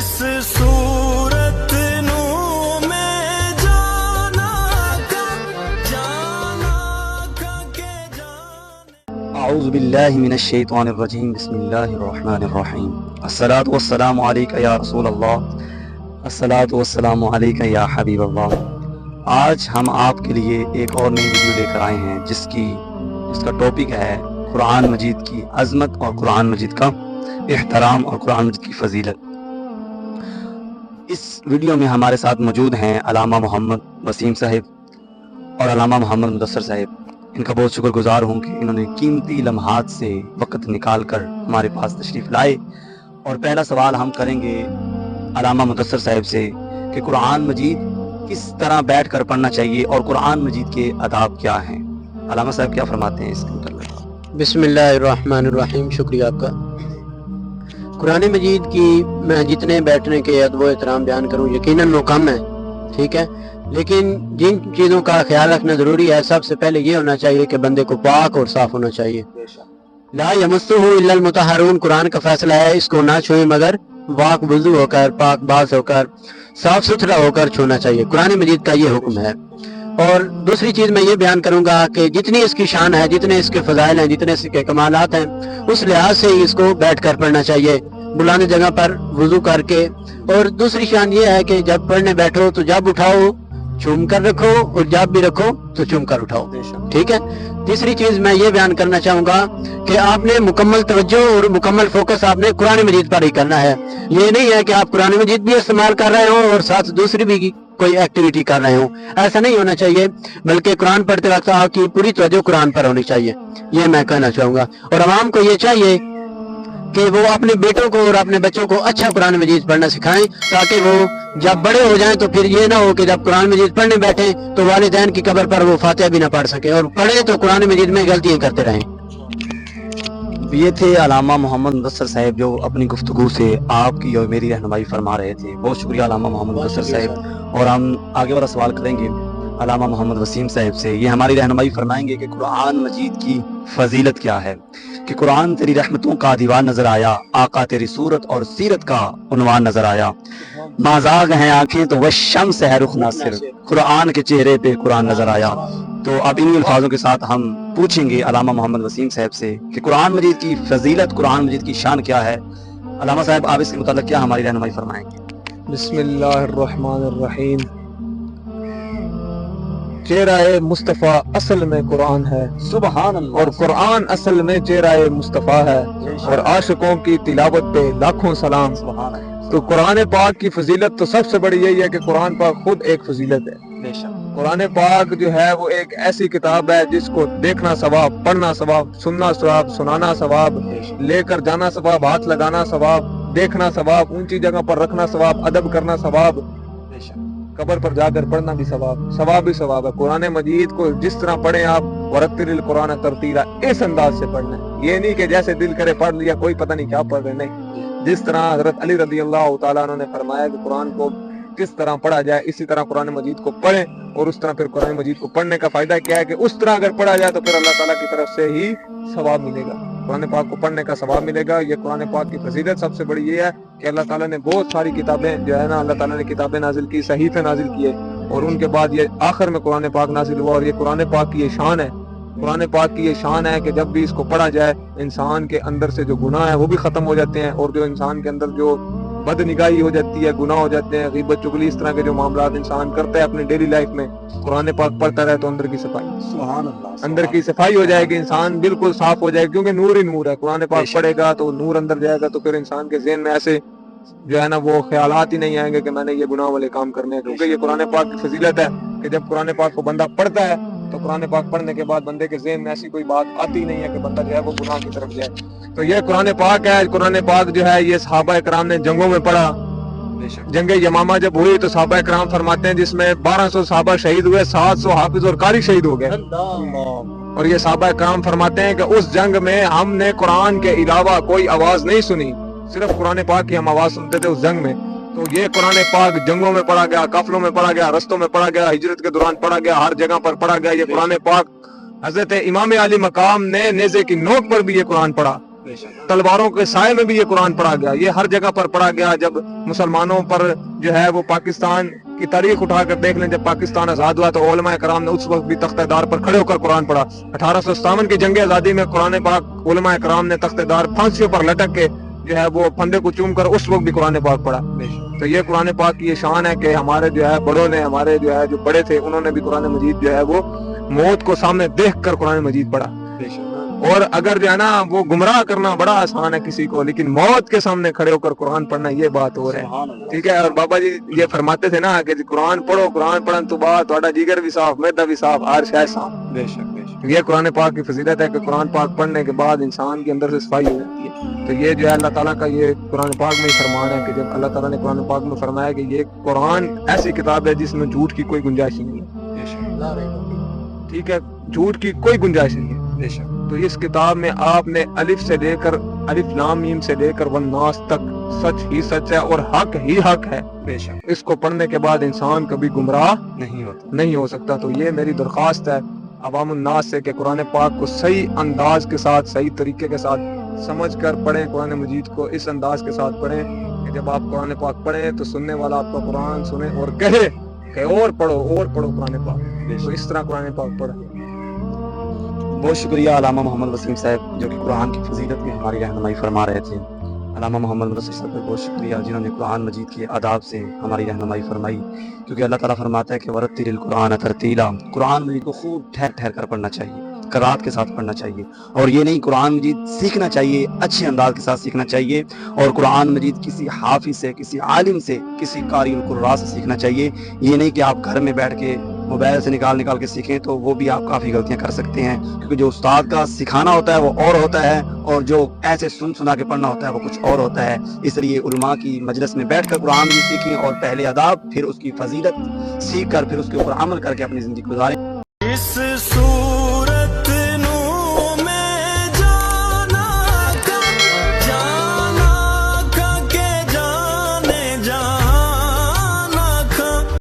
जिस सूरत नू में जाना का के जाने। अऊज़ु बिल्लाहि मिनश शैतानिर रजीम, बिस्मिल्लाहिर रहमानिर रहीम। अस्सलातु वस्सलामु अलैका या रसूल अल्लाह, अस्सलातु वस्सलामु अलैका या हबीब अल्लाह। आज हम आपके लिए एक और नई वीडियो लेकर आए हैं जिसका टॉपिक है कुरान मजीद की अज़मत और कुरान मजीद का एहतराम और कुरान मजीद की फजीलत। इस वीडियो में हमारे साथ मौजूद हैं अल्लामा मोहम्मद वसीम साहिब और अल्लामा मोहम्मद मुदस्सर साहिब। इनका बहुत शुक्रगुजार हूँ कि इन्होंने कीमती लम्हात से वक़्त निकाल कर हमारे पास तशरीफ़ लाए। और पहला सवाल हम करेंगे अल्लामा मुदस्सर साहिब से कि कुरान मजीद किस तरह बैठ कर पढ़ना चाहिए और कुरान मजीद के आदाब क्या हैं। अल्लामा साहब क्या फरमाते हैं इसके मुताल्लिक़? बिस्मिल्लाहिर्रहमानिर्रहीम। शुक्रिया आपका। कुरान मजीद की मैं जितने बैठने के अदब व एहतराम बयान करूँ यकीनन वो कम है, ठीक है, लेकिन जिन चीज़ों का ख्याल रखना ज़रूरी है, सबसे पहले ये होना चाहिए कि बंदे को पाक और साफ़ होना चाहिए। ला यमस्सुहु इल्लल मुतहहरून, कुरान का फैसला है, इसको ना छुए मगर पाक वुज़ू होकर, पाक बाज होकर, साफ सुथरा होकर छूना चाहिए। कुरान मजीद का ये हुक्म है। और दूसरी चीज़ मैं ये बयान करूंगा कि जितनी इसकी शान है, जितने इसके फ़ज़ाइल हैं, जितने इसके कमालात हैं, उस लिहाज से ही इसको बैठ कर पढ़ना चाहिए, बुलाने जगह पर वुज़ू करके। और दूसरी शान ये है कि जब पढ़ने बैठो तो जब उठाओ चूम कर रखो और जब भी रखो तो चूम कर उठाओ, ठीक है। तीसरी चीज मैं ये बयान करना चाहूंगा कि आपने मुकम्मल तवज्जो और मुकम्मल फोकस आपने कुरान मजीद पर ही करना है। ये नहीं है कि आप कुरान मजीद भी इस्तेमाल कर रहे हो और साथ दूसरी भी कोई एक्टिविटी कर रहे हो, ऐसा नहीं होना चाहिए, बल्कि कुरान पढ़ते वक्त आपकी पूरी तवज्जो कुरान पर होनी चाहिए, ये मैं कहना चाहूंगा। और आवाम को ये चाहिए कि वो अपने बेटों को और अपने बच्चों को अच्छा कुरान मजीद पढ़ना सिखाएं, ताकि वो जब बड़े हो जाएं तो फिर ये ना हो कि जब कुरान मजीद पढ़ने बैठे तो वालिदैन की कब्र पर वो फातिहा भी ना पढ़ सके, और पढ़े तो कुरान मजीद में गलतियां करते रहें। ये थे अल्लामा मोहम्मद मुदस्सर साहिब जो अपनी गुफ्तगू से आपकी और मेरी रहनुमाई फरमा रहे थे। बहुत शुक्रिया अल्लामा मोहम्मद मुदस्सर साहिब। और हम आगे वाला सवाल करेंगे अल्लामा मोहम्मद वसीम साहिब से। ये हमारी रहनुमाई फरमाएंगे कि कुरान मजीद की फजीलत क्या है, कि कुरान तेरी रहमतों का दीवान नजर आया, आका तेरी सूरत और सीरत का उन्वान नजर आया, माजाग हैं आंखें तो वह शम्स है रुख नासिर, कुरान के चेहरे पे कुरान नजर आया। तो अब इन अल्फाजों के साथ हम पूछेंगे अल्लामा मोहम्मद वसीम साहब से कि कुरान मजीद की फजीलत, कुरान मजीद की शान क्या है। अल्लामा साहब आप इसके मुताल्लिक़ क्या हमारी रहनुमाई फरमाएंगे? बिस्मिल्लाहिर्रहमानिर्रहीम। चेहरा मुस्तफ़ा असल में कुरान है, सुभान अल्लाह, और कुरान असल में चेहरा मुस्तफ़ा है, और आशिकों की तिलावत पे लाखों सलाम। तो कुरान पाक की फजीलत तो सबसे बड़ी यही है कि कुरान पाक खुद एक फजीलत है। कुरान पाक जो है वो एक ऐसी किताब है जिसको देखना सवाब, पढ़ना सवाब, सुनना सवाब, सुनाना सवाब, लेकर जाना सवाब, हाथ लगाना सवाब, देखना सवाब, ऊंची जगह पर रखना सवाब, अदब करना सवाब, कब्र पर जाकर पढ़ना भी सवाब ही सवाब है। कुरान मजीद को जिस तरह पढ़े आप, वरत्तिलिल कुरान तरतीला, इस अंदाज से पढ़ना है। ये नहीं कि जैसे दिल करे पढ़ लिया, कोई पता नहीं क्या पढ़ रहे, नहीं। जिस तरह हजरत अली रज़ी अल्लाह तआला अन्हु ने फरमाया कि कुरान को किस तरह पढ़ा जाए, इसी तरह कुरान मजीद को पढ़ें। और उस तरह फिर कुरान मजीद को पढ़ने का फायदा क्या है कि उस तरह अगर पढ़ा जाए तो फिर अल्लाह ताला की तरफ से ही सवाब मिलेगा, कुरान पाक को पढ़ने का सवाब मिलेगा। ये कुरान पाक की फजीलत सबसे बड़ी ये है कि अल्लाह ताला ने बहुत सारी किताबें जो है ना, अल्लाह ताला ने किताबें नाजिल की, सहीफे नाजिल किए, और उनके बाद ये आखिर में कुरान पाक नाजिल हुआ। और ये कुरान पाक की ये शान है, कुरान पाक की ये शान है कि जब भी इसको पढ़ा जाए इंसान के अंदर से जो गुनाह है वो भी खत्म हो जाते हैं, और जो इंसान के अंदर जो बदनिगाही हो जाती है, गुनाह हो जाते हैं, गीबत चुगली, इस तरह के जो मामलात इंसान करता है अपनी डेली लाइफ में, कुरान पाक पढ़ता रहे तो अंदर की सफाई, अंदर की सफाई हो जाएगी, इंसान बिल्कुल साफ हो जाएगा, क्योंकि नूर ही नूर है। कुरान पाक पढ़ेगा तो नूर अंदर जाएगा, तो फिर इंसान के ज़हन में ऐसे जो है ना वो ख्यालात ही नहीं आएंगे कि मैंने ये गुनाह वाले काम करने हैं। क्योंकि ये कुरान पाक की फजीलत है कि जब कुरान पाक को बंदा पढ़ता है तो कुरान पाक पढ़ने के बाद बंदे के ज़हन में ऐसी कोई बात आती नहीं है कि बंदा जो है वो गुनाह की तरफ जाए। तो ये कुरान पाक है। कुरान पाक जो है ये सहाबा इकराम ने जंगों में पढ़ा। जंगे यमामा जब हुई तो सहाबा इकराम फरमाते हैं जिसमें 1200 सहाबा शहीद हुए, 700 हाफिज और कारी शहीद हो गए। और ये सहाबा इकराम फरमाते हैं कि उस जंग में हमने कुरान के अलावा कोई आवाज नहीं सुनी, सिर्फ कुरान पाक की हम आवाज सुनते थे उस जंग में। तो ये कुरान पाक जंगों में पढ़ा गया, काफिलों में पढ़ा गया, रस्तों में पढ़ा गया, हिजरत के दौरान पढ़ा गया, हर जगह पर पढ़ा गया। ये कुरान पाक हजरत इमाम अली मकाम ने नेज़े की नोक पर भी ये कुरान पढ़ा। तलवारों के साए में भी ये कुरान पढ़ा गया, ये हर जगह पर पढ़ा गया। जब मुसलमानों पर जो है वो पाकिस्तान की तारीख उठाकर देख लें, जब पाकिस्तान आजाद हुआ तो उलमा कराम ने उस वक्त भी तख्तेदार पर खड़े होकर कुरान पढ़ा। 1857 की जंग आजादी में कुरान पाक उलमा कराम ने तख्तेदार फांसियों पर लटक के जो है वो फंदे को चूम कर उस वक्त भी कुरान पाक पढ़ा। तो ये कुरान पाक की ये शान है कि हमारे जो है बड़ों ने, हमारे जो है जो बड़े थे, उन्होंने भी कुरान मजीद जो है वो मौत को सामने देख कर कुरान मजीद पढ़ा। और अगर जो है ना वो गुमराह करना बड़ा आसान है किसी को, लेकिन मौत के सामने खड़े होकर कुरान पढ़ना ये बात हो रहा है। ठीक है। और बाबा जी ये फरमाते थे ना कि कुरान पढ़ो, कुरान पढ़न तो बाद थोड़ा जिगर भी साफ, मैदा भी साफ, हर शय साफ। बेशक ये कुरान पाक की फजीलत है कि कुरान पाक पढ़ने के बाद इंसान के अंदर से सफाई हो जाती है। तो ये जो है अल्लाह ताला का ये कुरान पाक में ही फरमान है कि जब अल्लाह ताला ने कुरान पाक में फरमाया कि ये कुरान ऐसी किताब है जिसमें झूठ की कोई गुंजाइश नहीं है। ठीक है, झूठ की कोई गुंजाइश नहीं है। बेशक तो इस किताब में आपने अलिफ से लेकर अलिफ लाम मीम से लेकर वन्नास तक सच ही सच है और हक ही हक है। बेशक इसको पढ़ने के बाद इंसान कभी गुमराह नहीं हो सकता। तो ये मेरी दरख्वास्त है अवामुन नास से कि कुरान पाक को सही अंदाज के साथ, सही तरीके के साथ समझ कर पढ़ें। कुरान मजीद को इस अंदाज के साथ पढ़ें कि जब आप कुरान पाक पढ़ें तो सुनने वाला आपका कुरान सुने और कहे कि और पढ़ो कुरान पाक। तो इस तरह कुरान पाक पढ़ें। बहुत शुक्रिया अल्लामा मोहम्मद वसीम साहब जो कि कुरान की फजीलत में हमारी रहनुमाई फरमा रहे थे। अल्लामा मोहम्मद वसीम साहब का बहुत शुक्रिया जिन्होंने कुरान मजीद के आदाब से हमारी रहनुमाई फरमाई, क्योंकि अल्लाह ताला फरमाता है कि वरत्तिलिल कुरान तरतीला, कुरान मजीद को खूब ठहर ठहर कर पढ़ना चाहिए, करात के साथ पढ़ना चाहिए। और ये नहीं, कुरान मजीद सीखना चाहिए, अच्छे अंदाज के साथ सीखना चाहिए। और कुरान मजीद किसी हाफिज से, किसी आलिम से, किसी कारिउल कुर्रा से सीखना चाहिए। ये नहीं कि आप घर में बैठ के मोबाइल से निकाल के सीखें, तो वो भी आप काफ़ी गलतियां कर सकते हैं, क्योंकि जो उस्ताद का सिखाना होता है वो और होता है और जो ऐसे सुना के पढ़ना होता है वो कुछ और होता है। इसलिए उलमा की मजलिस में बैठकर कुरान भी सीखें और पहले अदाब, फिर उसकी फजीलत सीख कर फिर उसके ऊपर अमल करके अपनी ज़िंदगी गुजारें। इस